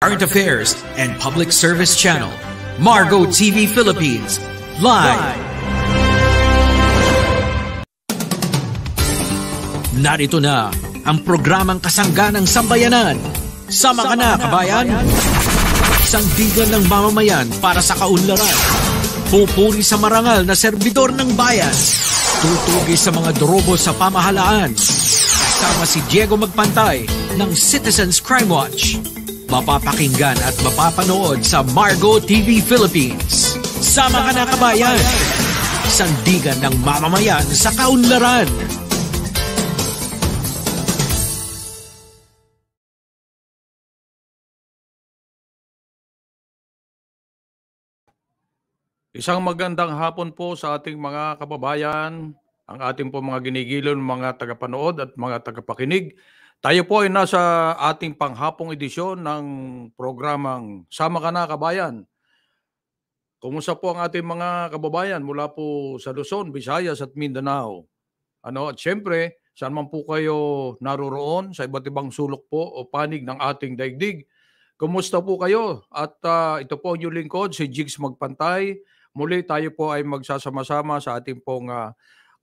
Current Affairs and Public Service Channel, Margo TV Philippines, live. Narito na ang programang kasangganang sambayanan. Sama ka na, kabayan! Sandigan ng mamamayan para sa kaunlaran. Pupuri sa marangal na serbidor ng bayan. Tutugi sa mga drobo sa pamahalaan. Kasama si Diego Magpantay ng Citizens Crime Watch. Mapapakinggan at mapapanood sa Margo TV Philippines. Sama ka na, kabayan! Sandigan ng mamamayan sa kaunlaran. Isang magandang hapon po sa ating mga kababayan, ang ating po mga ginigilon, mga tagapanood at mga tagapakinig. Tayo po ay nasa ating panghapong edisyon ng programang Sama Ka Na, Kabayan. Kumusta po ang ating mga kababayan mula po sa Luzon, Visayas at Mindanao? At syempre, saan man po kayo naroroon sa iba't ibang sulok po o panig ng ating daigdig. Kumusta po kayo? At ito po ang inyong lingkod, si Jigs Magpantay. Muli tayo po ay magsasama-sama sa ating pong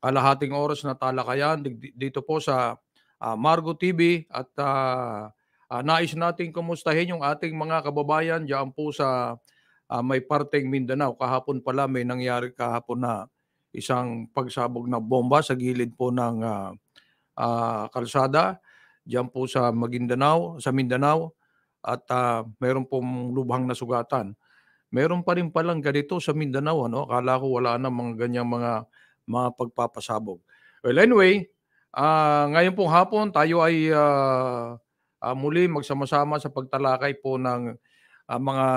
kalahating oras na talakayan dito po sa Margo TV at nais nating kumustahin yung ating mga kababayan diyan po sa may parteng Mindanao. Kahapon pala may nangyari kahapon na isang pagsabog na bomba sa gilid po ng kalsada diyan po sa Mindanao at mayroon pong lubhang nasugatan. Meron pa rin palang ganito sa Mindanao, Akala ko wala na mga ganyang mga pagpapasabog. Well, anyway, ngayon pong hapon tayo ay muli magsama-sama sa pagtalakay po ng mga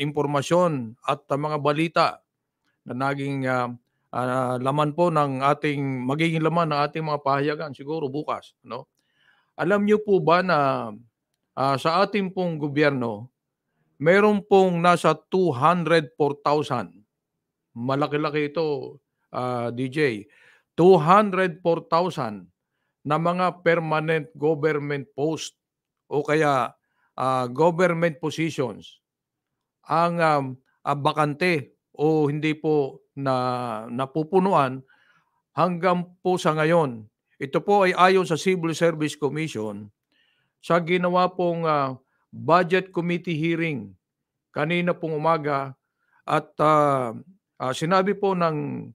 impormasyon at mga balita na naging laman po ng magiging laman ng ating mga pahayagan siguro bukas. Alam niyo po ba na sa ating pong gobyerno, meron pong nasa 204,000. Malaki-laki ito, DJ. 204,000 na mga permanent government post o kaya government positions ang bakante o hindi po napupunuan hanggang po sa ngayon. Ito po ay ayon sa Civil Service Commission sa ginawa pong Budget Committee hearing kanina pong umaga at sinabi po ng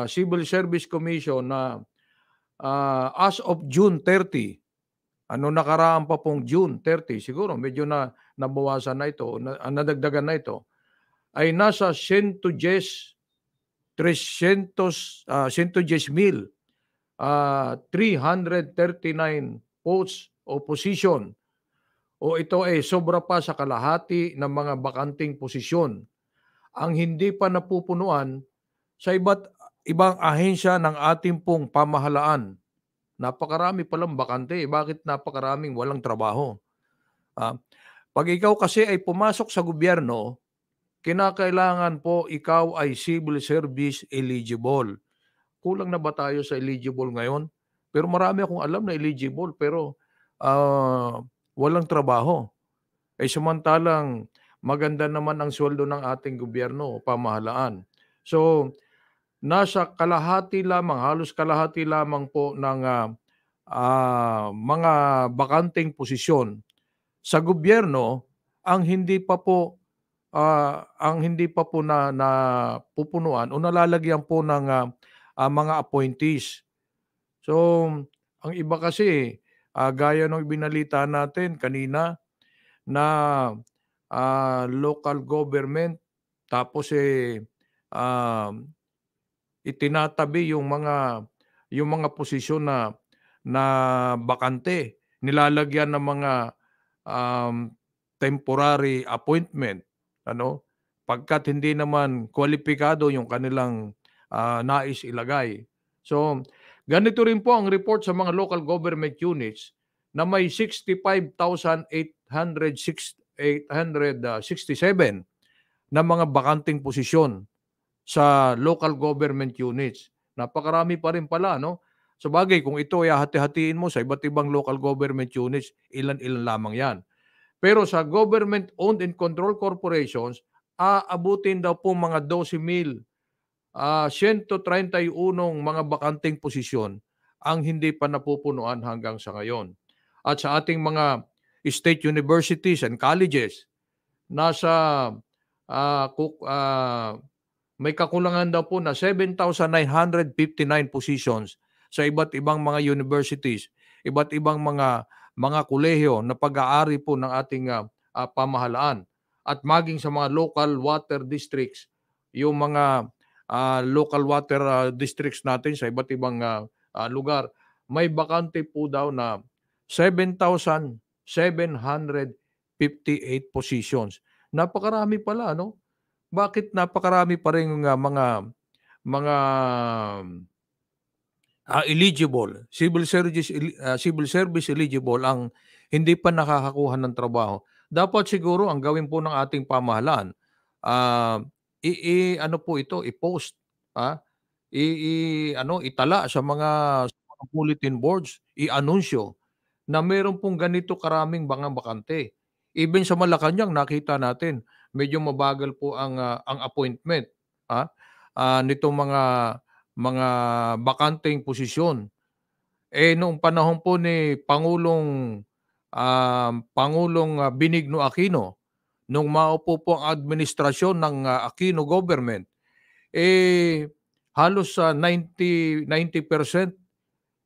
Civil Service Commission na as of June 30, nakaraan pa pong June 30, siguro medyo nabawasan na ito, nadagdagan na ito, ay nasa 110,339 posts o position. O ito ay sobra pa sa kalahati ng mga bakanting posisyon ang hindi pa napupunuan sa iba't ibang ahensya ng ating pong pamahalaan. Napakarami palang bakante. Bakit napakaraming walang trabaho? Pag ikaw kasi ay pumasok sa gobyerno, kinakailangan po ikaw ay civil service eligible. Kulang na ba tayo sa eligible ngayon? Pero marami akong alam na eligible pero walang trabaho. Samantalang maganda naman ang sweldo ng ating gobyerno o pamahalaan. So, nasa halos kalahati lamang po ng mga bakanting posisyon sa gobyerno ang hindi pa po na pupunuan o nalalagyan po ng mga appointees. So, ang iba kasi gaya ng binalita natin kanina na local government tapos itinatabi yung mga posisyon na bakante, nilalagyan ng mga temporary appointment, pagkat hindi naman kwalipikado yung kanilang nais ilagay. So, ganito rin po ang report sa mga local government units na may 65,867 na mga bakanting posisyon sa local government units. Napakarami pa rin pala, Sabagay, kung ito ay hati-hatiin mo sa iba't ibang local government units, ilan-ilan lamang yan. Pero sa government-owned and controlled corporations, aabutin daw po mga 12,131 mga bakanteng posisyon ang hindi pa napupunuan hanggang sa ngayon. At sa ating mga state universities and colleges, nasa may kakulangan daw po na 7,959 positions sa iba't ibang mga universities, iba't ibang mga kolehiyo na pag-aari po ng ating pamahalaan, at maging sa mga local water districts, yung mga local water districts natin sa iba't ibang lugar, may bakante po daw na 7,758 positions. Napakarami pala, no? Bakit napakarami pa rin mga eligible, civil service eligible ang hindi pa nakakakuha ng trabaho? Dapat siguro ang gawin po ng ating pamahalaan, ano po ito, i-post, itala sa mga bulletin boards, i-anunsyo na meron pong ganito karaming mga bakante. Even sa Malacanang nakita natin, medyo mabagal po ang appointment, nitong mga bakanteng posisyon. Noong panahon po ni Pangulong Benigno Aquino, nung maupo po ang administrasyon ng Aquino government, halos sa 90%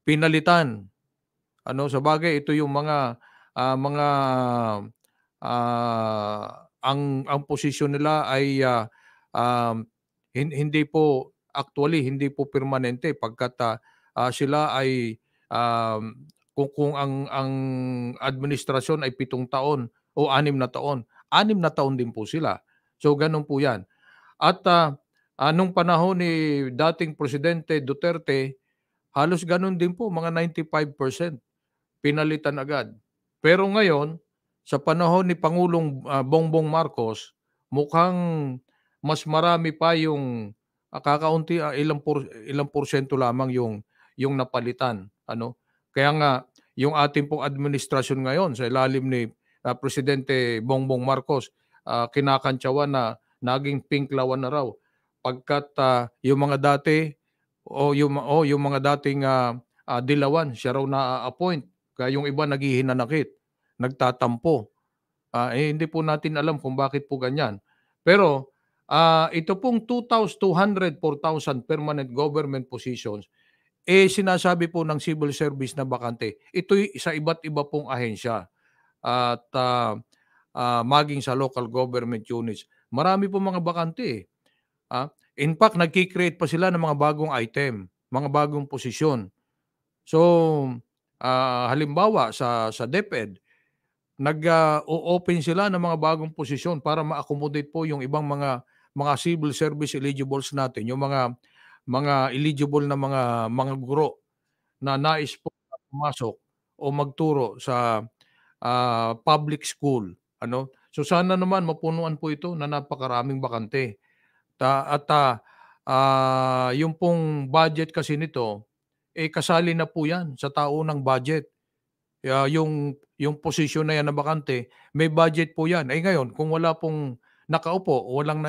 pinalitan. Sabagay ito yung mga ang posisyon nila ay hindi po hindi po permanente pagkat sila ay kung ang administrasyon ay 7 taon o 6 na taon, 6 na taon din po sila. So ganun po 'yan. At nung panahon ni dating Presidente Duterte, halos ganun din po, mga 95% pinalitan agad. Pero ngayon, sa panahon ni Pangulong Bongbong Marcos, mukhang mas marami pa yung kakaunti, ilang porsyento lamang yung napalitan. Kaya nga, yung ating pong administrasyon ngayon sa ilalim ni Presidente Bongbong Marcos, kinakantsawan na naging pinklawan na raw pagkat yung mga dati yung mga dating dilawan siya raw na-appoint, kaya yung iba naghihinanakit, nagtatampo. Hindi po natin alam kung bakit po ganyan. Pero ito pong 2,200, 4,000 permanent government positions, sinasabi po ng civil service na bakante. Ito'y sa iba't iba pong ahensya at maging sa local government units. Marami po mga bakante. In fact, nagki-create pa sila ng mga bagong item, mga bagong posisyon. So, halimbawa sa DepEd, nag-o-open sila ng mga bagong posisyon para ma-accommodate po yung ibang mga civil service eligibles natin, yung mga eligible na mga guro na nais po pumasok o magturo sa public school. So sana naman mapunuan po ito na napakaraming bakante. At yung pong budget kasi nito, kasali na po yan sa taunang budget. Yung posisyon na yan na bakante, may budget po yan. Ngayon, kung wala pong nakaupo, walang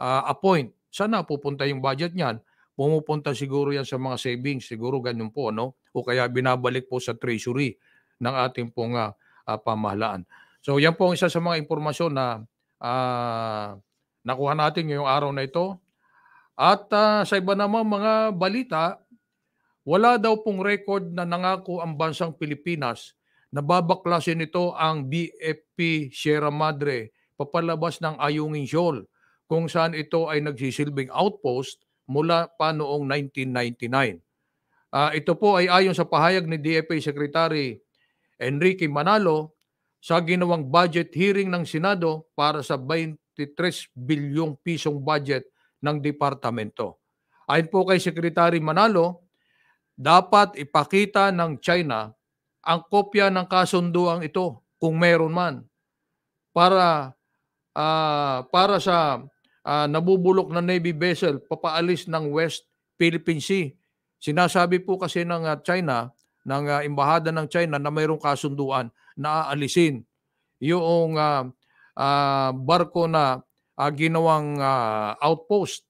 appoint, saan na pupunta yung budget niyan? Pumupunta siguro yan sa mga savings, siguro ganyan po, o kaya binabalik po sa treasury ng ating pong pamahalaan. So yan po ang isa sa mga impormasyon na nakuha natin ngayong araw na ito. At sa iba namang mga balita, wala daw pong record na nangako ang bansang Pilipinas na babaklasin nito ang BFP Sierra Madre papalabas ng Ayungin Shoal, kung saan ito ay nagsisilbing outpost mula pa noong 1999. Ito po ay ayon sa pahayag ni DFA Secretary Enrique Manalo sa ginawang budget hearing ng Senado para sa 23 bilyong pisong budget ng departamento. Ayon po kay Secretary Manalo, dapat ipakita ng China ang kopya ng kasunduang ito kung meron man para sa nabubulok na Navy vessel papaalis ng West Philippine Sea. Sinasabi po kasi ng China, ng embahada ng China, na mayroong kasunduan na aalisin yung barko na ginawang outpost.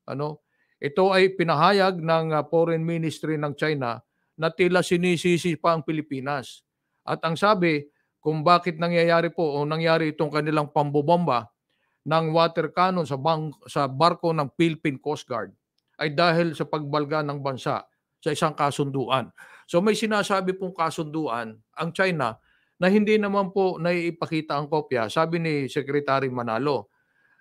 Ano? Ito ay pinahayag ng Foreign Ministry ng China na tila sinisisi pa ang Pilipinas. At ang sabi kung bakit nangyayari po o nangyari itong kanilang pambobomba ng water cannon sa barko ng Philippine Coast Guard ay dahil sa pagbalga ng bansa sa isang kasunduan. So may sinasabi pong kasunduan ang China na hindi naman po naiipakita ang kopya. Sabi ni Secretary Manalo,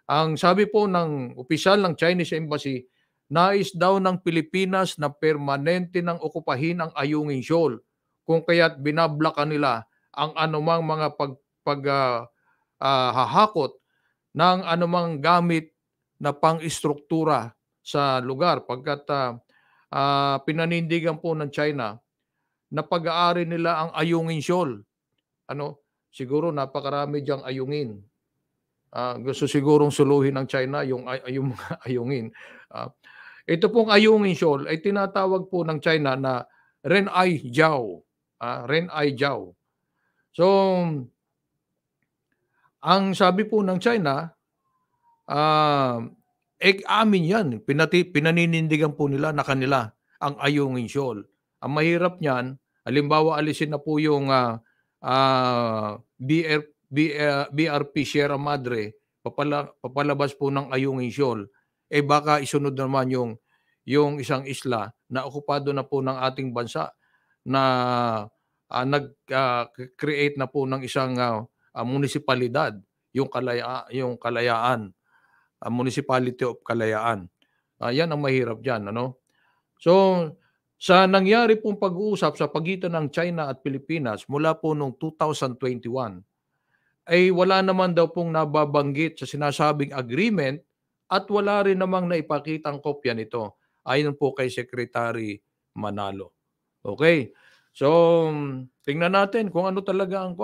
ang sabi po ng opisyal ng Chinese Embassy, nais daw ng Pilipinas na permanente ng okupahin ang Ayungin Shoal, kung kaya't binablokan nila ang anumang mga hahakot ng anumang gamit na pang-istruktura sa lugar pagkat pinanindigan po ng China na pag-aari nila ang Ayungin Shoal. Ano? Siguro napakarami diyang ayungin. Gusto sigurong suluhin ng China yung mga ayungin. Ito pong Ayungin Shoal ay tinatawag po ng China na Ren'ai Jiao. Ren'ai Jiao. So, ang sabi po ng China, amin yan. Pinaninindigan po nila na kanila ang Ayungin Shoal. Ang mahirap niyan, halimbawa alisin na po yung BRP Sierra Madre, papalabas po ng Ayungin Shoal, baka isunod naman yung isang isla na okupado na po ng ating bansa na nag-create na po ng isang munisipalidad, yung Kalayaan, Municipality of Kalayaan. Yan ang mahirap dyan. Ano? So, sa nangyari pong pag-uusap sa pagitan ng China at Pilipinas mula po noong 2021, ay wala naman daw pong nababanggit sa sinasabing agreement at wala rin namang naipakitang kopya nito ayon po kay Secretary Manalo. Okay. So, tingnan natin kung ano talaga ang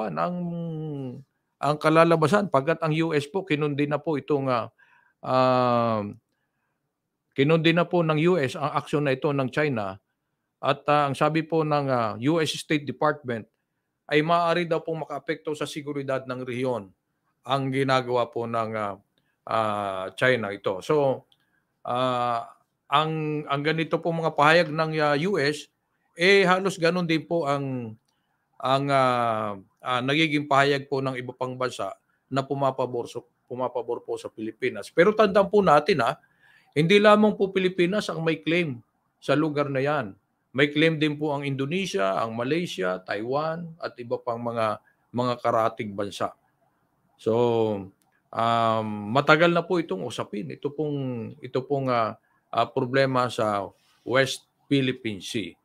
kalalabasan pagkat ang US po kinundi na po itong kinundi na po ng US ang aksyon na ito ng China at ang sabi po ng US State Department ay maaari daw pong makaapekto sa seguridad ng rehiyon ang ginagawa po ng China ito. So, ang ganito po mga pahayag ng US, halos ganun din po ang nagiging pahayag po ng iba pang bansa na pumapabor po sa Pilipinas. Pero tandaan po natin hindi lamang po Pilipinas ang may claim sa lugar na yan. May claim din po ang Indonesia, ang Malaysia, Taiwan at iba pang mga karatig bansa. So, matagal na po itong usapin. Ito pong problema sa West Philippine Sea.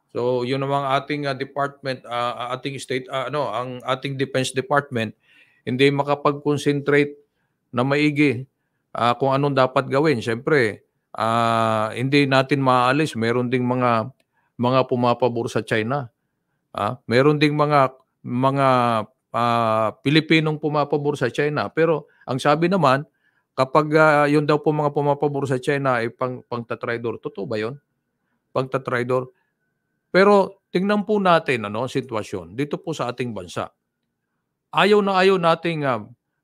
So, yun namang ating department, ating state, ang ating Defense Department hindi makapag-concentrate na maigi kung anong dapat gawin. Siyempre, hindi natin maaalis. Meron ding mga pumapabor sa China. Meron ding mga Pilipinong pumapabor sa China. Pero ang sabi naman, kapag yun daw po mga pumapabor sa China ay pangtatridor. Totoo ba yun? Pangtatridor. Pero tingnan po natin sitwasyon dito po sa ating bansa. Ayaw nating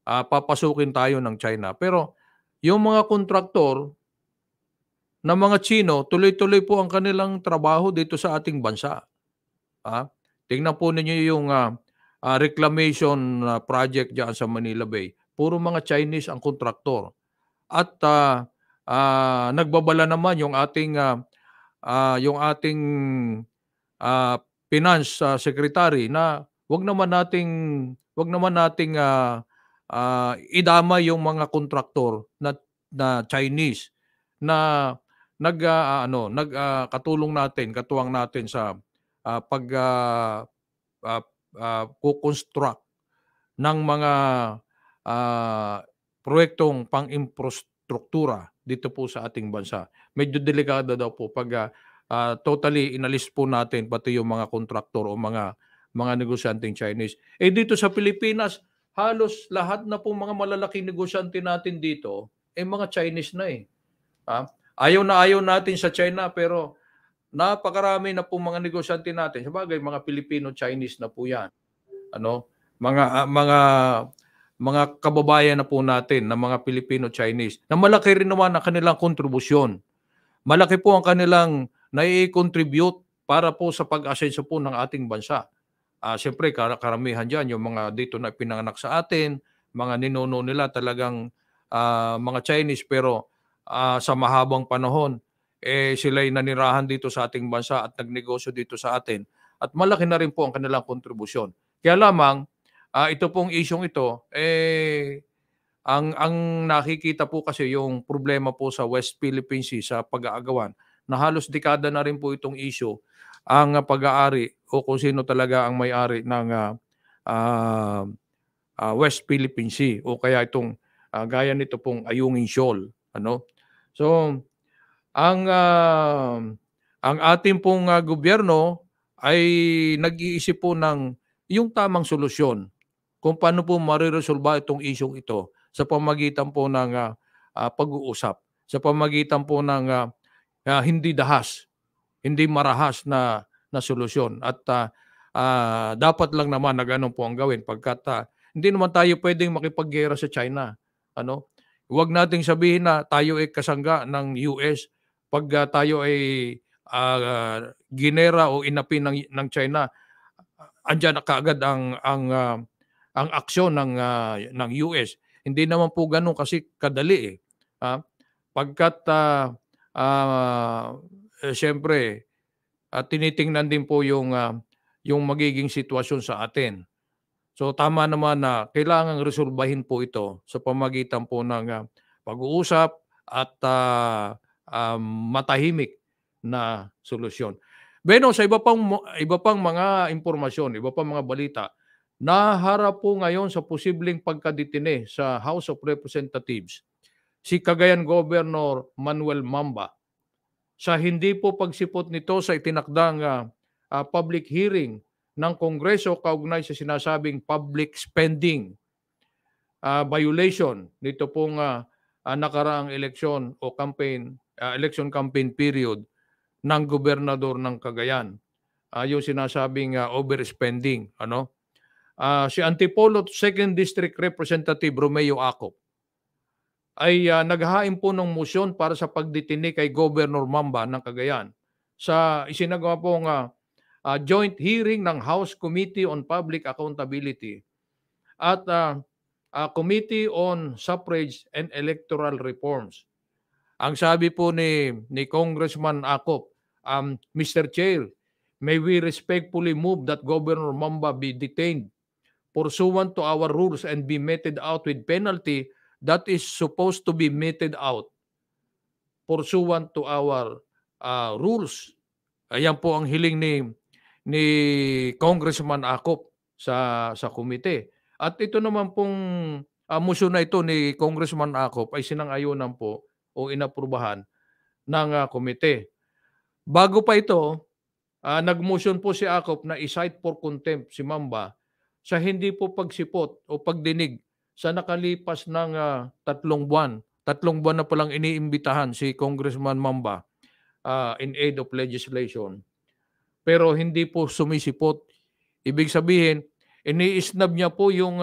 papasukin tayo ng China. Pero yung mga kontraktor na mga Chino, tuloy-tuloy po ang kanilang trabaho dito sa ating bansa. Tingnan po ninyo yung reclamation project diyan sa Manila Bay. Puro mga Chinese ang kontraktor. At nagbabala naman yung ating finance secretary na wag naman nating idama yung mga kontraktor na Chinese na katulong natin, katuwang natin sa construct ng mga proyektong pang-infrastruktura dito po sa ating bansa. Medyo delikado daw po pag totally inalis po natin pati yung mga kontraktor o mga negosyanteng Chinese. Dito sa Pilipinas, halos lahat na po mga malalaking negosyante natin dito mga Chinese na . Ayaw natin sa China pero napakarami na po mga negosyante natin. Sabagay, mga Filipino-Chinese na po yan. mga kababayan na po natin na mga Filipino-Chinese na malaki rin naman ang kanilang kontribusyon. Malaki po ang kanilang nai-contribute para po sa pag-asenso po ng ating bansa. Siyempre karamihan diyan yung mga dito na pinanganak sa atin, mga ninuno nila talagang mga Chinese pero sa mahabang panahon sila'y nanirahan dito sa ating bansa at nagnegosyo dito sa atin at malaki na rin po ang kanilang kontribusyon. Kaya lamang ito pong isyong ito ang nakikita po kasi yung problema po sa West Philippine Sea sa pag-aagawan na halos dekada na rin po itong issue ang pag-aari o kung sino talaga ang may-ari ng West Philippine Sea o kaya itong gaya nito pong Ayungin Shoal. Ano? So, ang ating pong gobyerno ay nag-iisip po ng yung tamang solusyon kung paano po mariresolba itong isyong ito sa pamagitan po ng pag-uusap, sa pamagitan po ng hindi dahas, hindi marahas na solusyon. At dapat lang naman na ganun po ang gawin pagkat hindi naman tayo pwedeng makipaggera sa China. Ano? Huwag nating sabihin na tayo ay kasangga ng US pag tayo ay ginera o inapi ng China. Andiyan na kaagad ang aksyon ng US. Hindi naman po ganoon kasi kadali eh. Pagkat siyempre tinitingnan din po yung magiging sitwasyon sa atin. So tama naman na kailangang resolbahin po ito sa pamagitan po ng pag-uusap at matahimik na solusyon. Beno, sa iba pang mga impormasyon, iba pang mga balita, naharap po ngayon sa posibleng pagkadetine sa House of Representatives si Cagayan Governor Manuel Mamba sa hindi po pagsipot nito sa itinakdang public hearing ng Kongreso kaugnay sa sinasabing public spending violation nito pong nakaraang eleksyon o election campaign period ng gobernador ng Cagayan. Yung sinasabing overspending. Si Antipolo 2nd District Representative Romeo Acop ay naghain po ng motion para sa pagdetine kay Governor Mamba ng Cagayan sa isinagawa pong joint hearing ng House Committee on Public Accountability at Committee on Suffrage and Electoral Reforms. Ang sabi po ni Congressman Acop, Mr. Chair, may we respectfully move that Governor Mamba be detained pursuant to our rules and be meted out with penalty that is supposed to be meted out pursuant to our rules. Ayan po ang hiling ni Congressman Acop sa komite. At ito naman pong motion na ito ni Congressman Acop ay sinang-ayunan po o inaprubahan ng komite. Bago pa ito, nag-motion po si Acop na i-cite for contempt si Mamba sa hindi po pagsipot o pagdinig sa nakalipas ng 3 buwan. 3 buwan na palang iniimbitahan si Congressman Mamba in aid of legislation. Pero hindi po sumisipot. Ibig sabihin, ini-snub niya po yung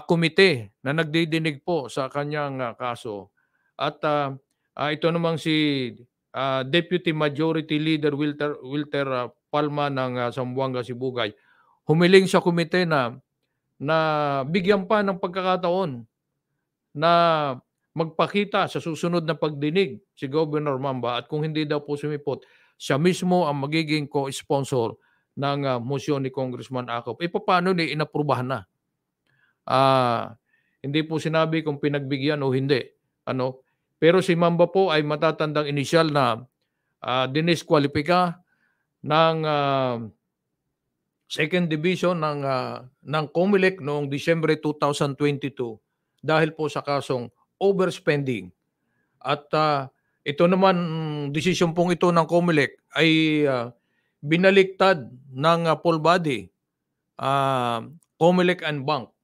komite na nagdidinig po sa kanyang kaso. At ito namang si Deputy Majority Leader Wilter Palma ng Zamboanga, Sibugay, humiling sa komite na bigyan pa ng pagkakataon na magpakita sa susunod na pagdinig si Governor Mamba at kung hindi daw po sumipot, siya mismo ang magiging co-sponsor ng motion ni Congressman Acop. Paano ni inaprubahan na? Hindi po sinabi kung pinagbigyan o hindi. Pero si Mamba po ay matatandang inisyal na diniskwalipika ng second division ng COMELEC noong Disyembre 2022 dahil po sa kasong overspending. At ito naman, desisyon pong ito ng COMELEC ay binaliktad ng full body, COMELEC and Bank.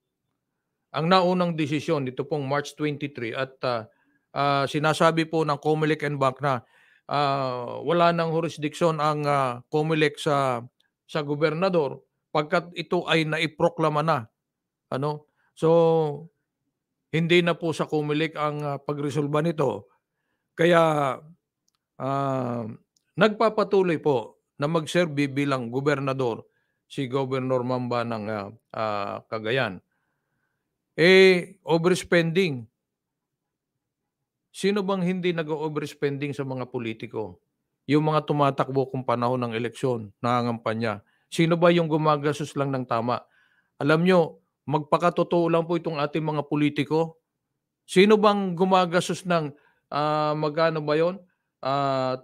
Ang naunang desisyon, ito pong March 23 at sinasabi po ng COMELEC and Bank na wala nang jurisdiction ang COMELEC sa sa gobernador pagkat ito ay naiproklama na. Ano? So, hindi na po sa Comelec ang pagresolba nito. Kaya ah, nagpapatuloy po na magserbi bilang gobernador si Governor Mamba ng Cagayan. Overspending. Sino bang hindi nag-overspending sa mga politiko? Yung mga tumatakbo kung panahon ng eleksyon, nangangampanya. Sino ba yung gumagastos lang ng tama? Alam nyo, magpakatotoo lang po itong ating mga politiko. Sino bang gumagastos ng magkano ba yun? Ah,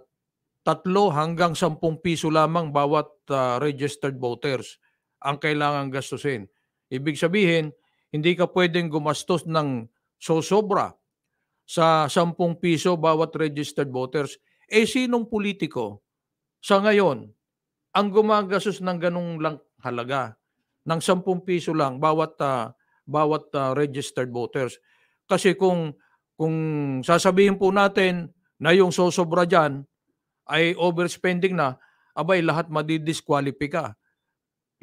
3 hanggang 10 piso lamang bawat registered voters ang kailangan gastusin. Ibig sabihin, hindi ka pwedeng gumastos ng sosobra sa 10 piso bawat registered voters. Sinong politiko sa ngayon ang gumagastos ng ganung lang halaga ng 10 piso lang bawat registered voters? Kasi kung sasabihin po natin na yung sosobra diyan ay overspending na, abay lahat madidisqualify ka.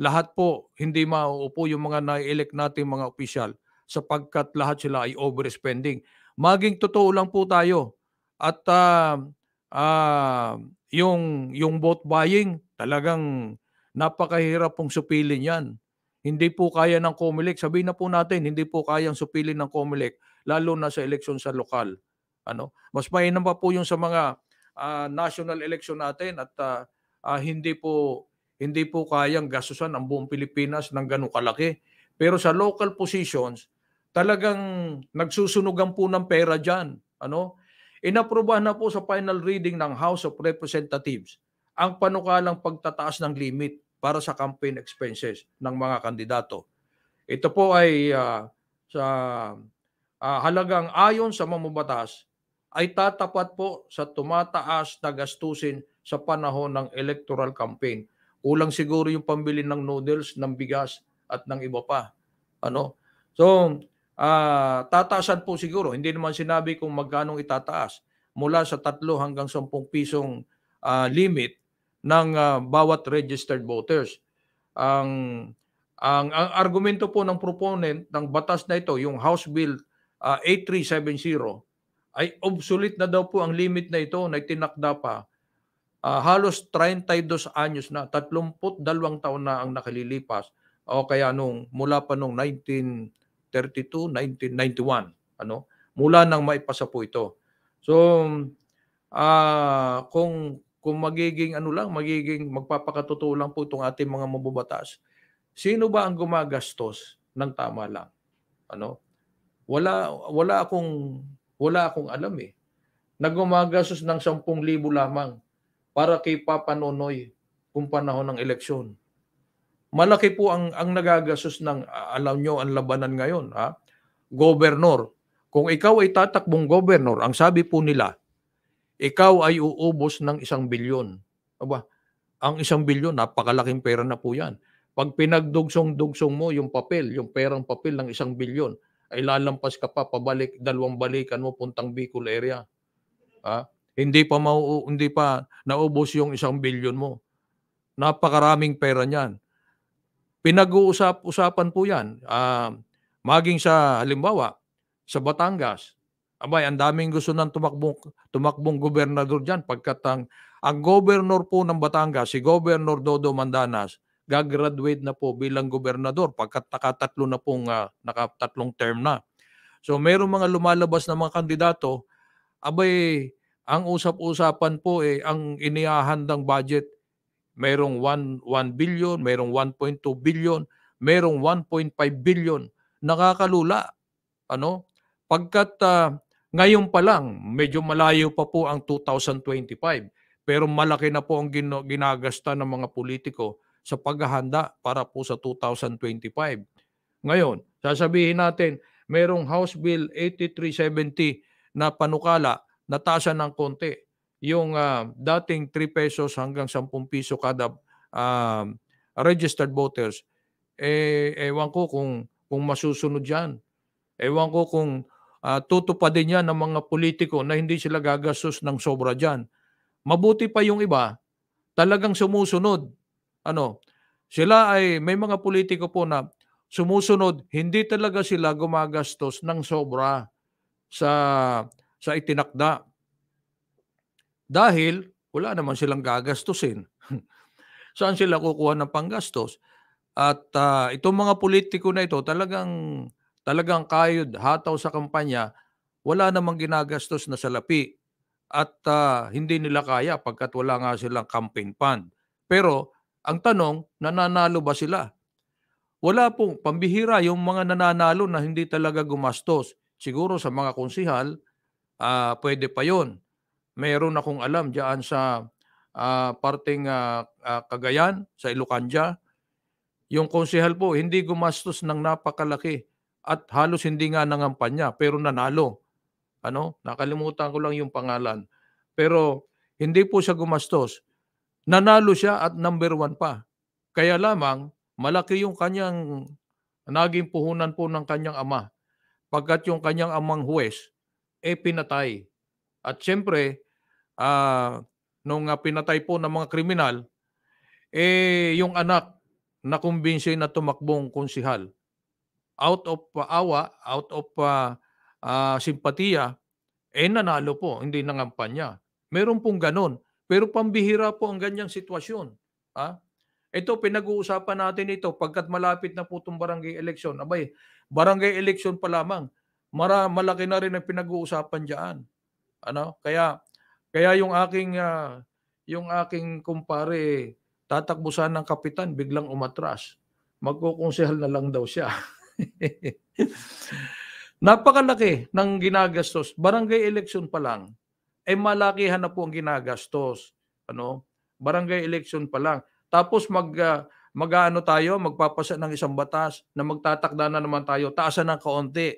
Lahat po hindi mauupo yung mga na-elect nating mga opisyal sapagkat lahat sila ay overspending. Maging totoo lang po tayo at yung vote buying talagang napakahirap pong supilin yan. Hindi po kaya ng Comelec. Sabihin na po natin, hindi po kayang supilin ng Comelec lalo na sa eleksyon sa lokal. Mas mainam pa po yung sa mga national election natin at hindi po kayang gastusan ang buong Pilipinas ng ganun kalaki. Pero sa local positions, talagang nagsusunugan po ng pera dyan. Inaprobahan na po sa final reading ng House of Representatives ang panukalang pagtataas ng limit para sa campaign expenses ng mga kandidato. Ito po ay sa halagang ayon sa mambabatas ay tatapat po sa tumataas na gastusin sa panahon ng electoral campaign. Kulang siguro yung pambili ng noodles, ng bigas at ng iba pa. So, tataasan po siguro. Hindi naman sinabi kung magkano itataas. Mula sa 3 hanggang 10 pisong limit ng bawat registered voters. Ang argumento po ng proponent ng batas na ito, yung House Bill 8370, ay obsolete na daw po ang limit na ito na itinakda pa. Halos 32 anyos na, 32 taon na ang nakalilipas o kaya mula pa nung 1932, 1991, mula nang maipasa po ito. So, kung magiging magpapakatotoo lang po itong ating mga mambabatas, sino ba ang gumagastos ng tama lang? Wala akong alam na gumagastos ng 10,000 lamang para kay Papa Nonoy kung panahon ng eleksyon. Malaki po ang nagagastos ng, alam nyo, ang labanan ngayon, gobernor. Kung ikaw ay tatakbong gobernor, ang sabi po nila, ikaw ay uubos ng 1 bilyon. Aba, ang 1 bilyon, napakalaking pera na po yan. Pag pinagdugsong-dugsong mo yung papel, yung perang papel ng 1 bilyon, ay lalampas ka pa, pabalik, 2 balikan mo puntang Bicol area. Hindi pa naubos yung 1 bilyon mo. Napakaraming pera niyan. Pinag-uusap-usapan po yan. Maging sa, halimbawa, sa Batangas, abay, ang daming gusto ng tumakbong gobernador dyan pagkat ang governor po ng Batangas, si Governor Dodo Mandanas, gagraduate na po bilang gobernador pagkat nakatatlong term na. So, mayroong mga lumalabas na mga kandidato, abay, ang usap-usapan po ang inihahandang budget, mayroong 1 billion, mayroong 1.2 billion, mayroong 1.5 billion. Nakakalula. Pagkat ngayon pa lang, medyo malayo pa po ang 2025, pero malaki na po ang ginagasta ng mga politiko sa paghahanda para po sa 2025. Ngayon, sasabihin natin, mayroong House Bill 8370 na panukala na taasan ng konti. Yung dating 3 pesos hanggang 10 piso kada registered voters, ewan ko kung masusunod yan. Ewan ko kung tutupadin yan ng mga politiko na hindi sila gagastos ng sobra dyan. Mabuti pa yung iba, talagang sumusunod. Sila ay may mga politiko po na sumusunod, hindi talaga sila gumagastos ng sobra sa itinakda. Dahil wala naman silang gagastusin. Saan sila kukuha ng panggastos? At itong mga politiko na ito talagang kayod hataw sa kampanya, wala namang ginagastos na salapi at hindi nila kaya pagkat wala nga silang campaign fund. Pero ang tanong, nananalo ba sila? Wala pong pambihira yung mga nananalo na hindi talaga gumastos. Siguro sa mga konsihal, pwede pa yon. Meron akong alam diyan sa parteng Cagayan, sa Ilocanja, yung konsehal po hindi gumastos ng napakalaki at halos hindi nga nangampanya pero nanalo. Nakalimutan ko lang yung pangalan. Pero hindi po siya gumastos. Nanalo siya at number 1 pa. Kaya lamang malaki yung kanyang naging puhunan po ng kanyang ama. Pagkat yung kanyang amang huwes, pinatay. At siyempre, nung pinatay po ng mga kriminal, yung anak nakumbinsi na tumakbong konsihal. Out of awa, out of simpatiya, nanalo po, hindi nangampanya. Meron pong ganon. Pero pambihira po ang ganyang sitwasyon. Ito, pinag-uusapan natin ito pagkat malapit na po itong barangay election. Abay, barangay election pa lamang. Malaki na rin ang pinag-uusapan dyan. Kaya yung aking kumpare, tatakbo sana ng kapitan, biglang umatras. Magkukonsehal na lang daw siya. Napakalaki ng ginagastos. Barangay election pa lang, malakihan na po ang ginagastos. Barangay election pa lang. Tapos magpapasa ng isang batas na magtatakda na naman tayo, taasan ng kaunti.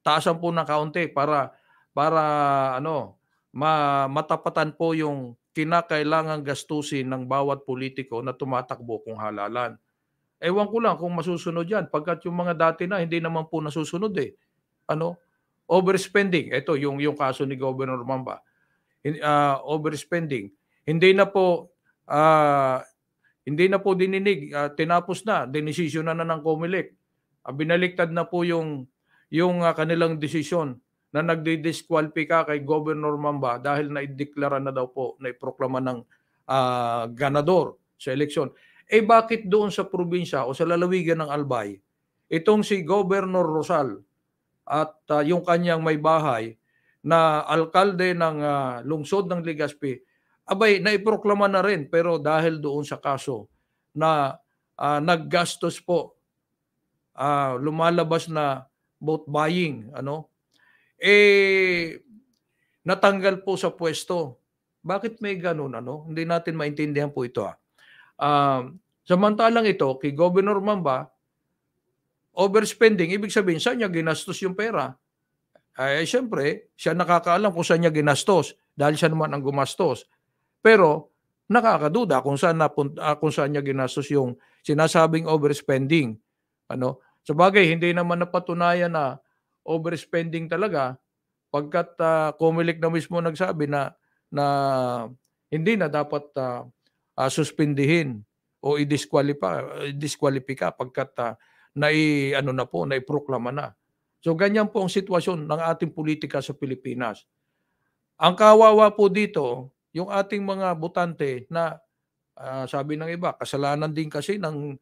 Taasan po ng kaunti para matapatan po yung kinakailangang gastusin ng bawat politiko na tumatakbo kung halalan. Ewan ko lang kung masusunod yan pagkat yung mga dati na hindi naman po nasusunod eh. Overspending. Ito yung kaso ni Governor Mamba. Overspending. Hindi na po dininig, tinapos na, dinesisyon na ng COMELEC. Binaliktad na po yung kanilang desisyon na nagdi-disqualify kay Governor Mamba dahil naideklara na daw po, naiproklama ng ganador sa eleksyon. Bakit doon sa probinsya o sa lalawigan ng Albay, itong si Governor Rosal at yung kanyang may bahay na alkalde ng lungsod ng Legazpi, naiproklama na rin pero dahil doon sa kaso na naggastos po, lumalabas na vote buying, natanggal po sa pwesto. Bakit may ganun? Hindi natin maintindihan po ito. Samantalang ito, kay Governor Mamba, overspending, ibig sabihin, saan niya ginastos yung pera? Siyempre, siya nakakaalam kung saan niya ginastos dahil siya naman ang gumastos. Pero, nakakaduda kung saan niya ginastos yung sinasabing overspending. Sabagay, hindi naman napatunayan na overspending talaga pagkat COMELEC na mismo nagsabi na hindi na dapat suspindihin o i-disqualify pagkat naiproklama na. So ganyan po ang sitwasyon ng ating politika sa Pilipinas. Ang kawawa po dito, yung ating mga botante na sabi ng iba, kasalanan din kasi ng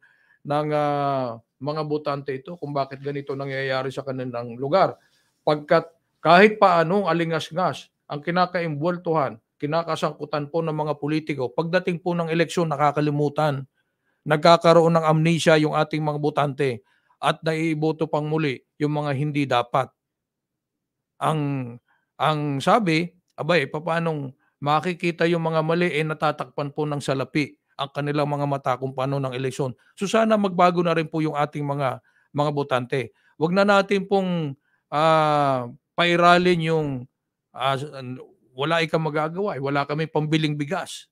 mga botante ito kung bakit ganito nangyayari sa kanilang lugar. Pagkat kahit paanong alingas-ngas ang kinakaimbweltuhan, kinakasangkutan po ng mga politiko, pagdating po ng eleksyon nakakalimutan, nagkakaroon ng amnesia yung ating mga botante at naiiboto pang muli yung mga hindi dapat. Ang sabi, paanong makikita yung mga mali natatakpan po ng salapi ang kanilang mga mata kung paano ng eleksyon. So sana magbago na rin po yung ating mga botante. Huwag na natin pong pairalin yung wala ikang magagawa, wala kami pambiling bigas.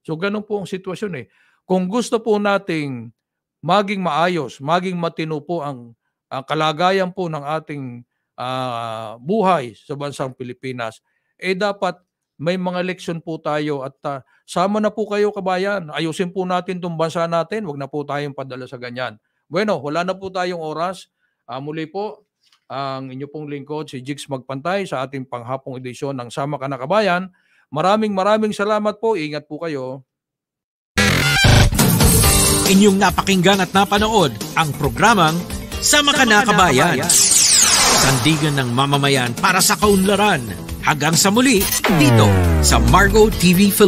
So ganun po ang sitwasyon Kung gusto po nating maging maayos, maging matino po ang kalagayan po ng ating buhay sa bansang Pilipinas, dapat may mga leksyon po tayo at sama na po kayo kabayan. Ayusin po natin itong bansa natin. Huwag na po tayong padala sa ganyan. Bueno, wala na po tayong oras. Muli po, ang inyo pong lingkod, si Jigs Magpantay sa ating panghapong edisyon ng Sama Ka na Kabayan. Maraming salamat po. Ingat po kayo. Inyong napakinggan at napanood ang programang Sama Ka na Kabayan. Sandigan ng mamamayan para sa kaunlaran. Hanggang sa muli, dito sa Margo TV Philippines.